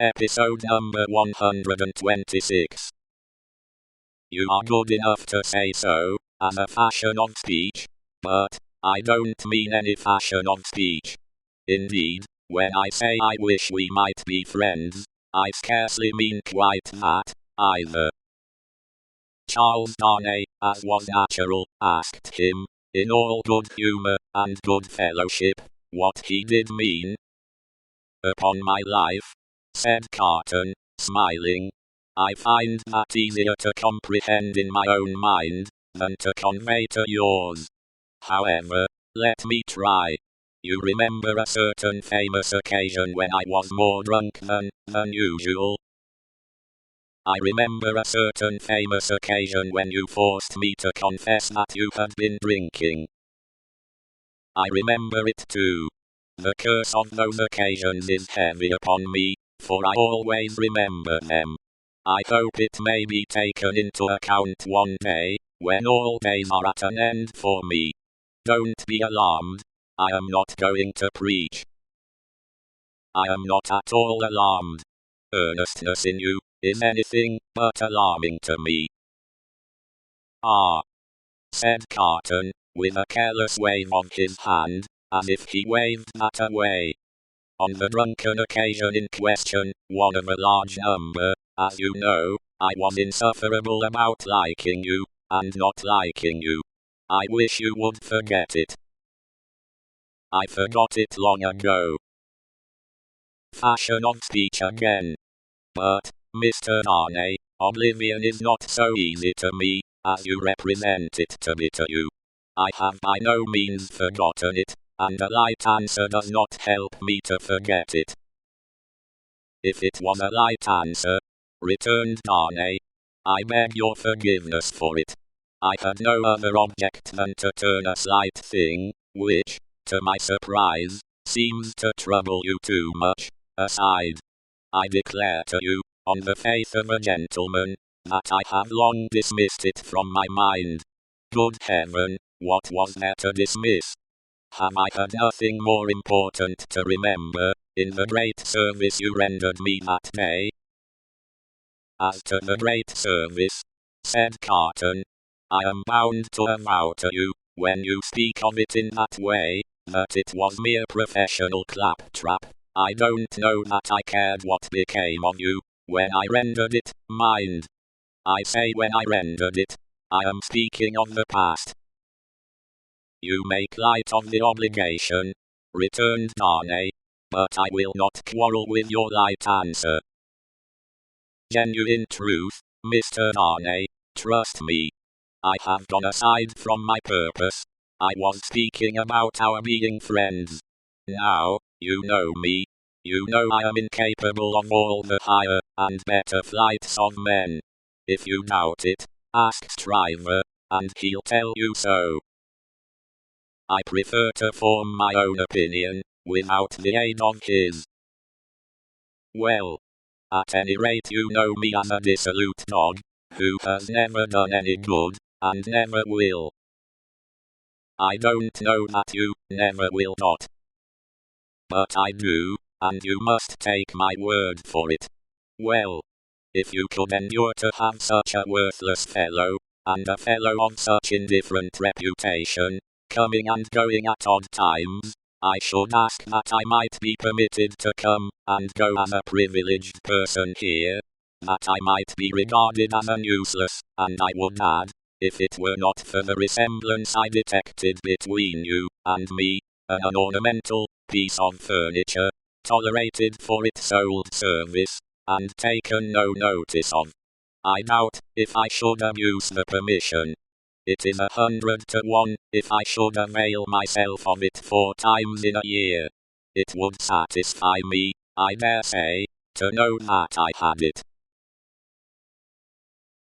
Episode number 126. You are good enough to say so, as a fashion of speech, but I don't mean any fashion of speech. Indeed, when I say I wish we might be friends, I scarcely mean quite that, either. Charles Darnay, as was natural, asked him, in all good humour and good fellowship, what he did mean. Upon my life, said Carton, smiling, I find that easier to comprehend in my own mind, than to convey to yours. However, let me try. You remember a certain famous occasion when I was more drunk than usual? I remember a certain famous occasion when you forced me to confess that you had been drinking. I remember it too. The curse of those occasions is heavy upon me, for I always remember them. I hope it may be taken into account one day, when all days are at an end for me. Don't be alarmed. I am not going to preach. I am not at all alarmed. Earnestness in you is anything but alarming to me. Ah, said Carton, with a careless wave of his hand, as if he waved that away. On the drunken occasion in question, one of a large number, as you know, I was insufferable about liking you, and not liking you. I wish you would forget it. I forgot it long ago. Fashion of speech again. But, Mr. Darnay, oblivion is not so easy to me, as you represent it to be to you. I have by no means forgotten it, and a light answer does not help me to forget it. If it was a light answer, returned Darnay, I beg your forgiveness for it. I had no other object than to turn a slight thing, which, to my surprise, seems to trouble you too much, aside. I declare to you, on the faith of a gentleman, that I have long dismissed it from my mind. Good heaven, what was there to dismiss? Have I had nothing more important to remember, in the great service you rendered me that day? As to the great service, said Carton, I am bound to avow to you, when you speak of it in that way, that it was mere professional claptrap. I don't know that I cared what became of you, when I rendered it, mind. I say when I rendered it. I am speaking of the past. You make light of the obligation, returned Darnay, but I will not quarrel with your light answer. Genuine truth, Mr. Darnay, trust me. I have gone aside from my purpose. I was speaking about our being friends. Now, you know me. You know I am incapable of all the higher and better flights of men. If you doubt it, ask Stryver, and he'll tell you so. I prefer to form my own opinion, without the aid of his. Well, at any rate you know me as a dissolute dog, who has never done any good, and never will. I don't know that you never will not. But I do, and you must take my word for it. Well, if you could endure to have such a worthless fellow, and a fellow of such indifferent reputation, coming and going at odd times, I should ask that I might be permitted to come and go as a privileged person here, that I might be regarded as an useless, and I would add, if it were not for the resemblance I detected between you and me, an unornamental piece of furniture, tolerated for its old service, and taken no notice of. I doubt if I should abuse the permission. It is 100 to 1, if I should avail myself of it 4 times in a year. It would satisfy me, I dare say, to know that I had it.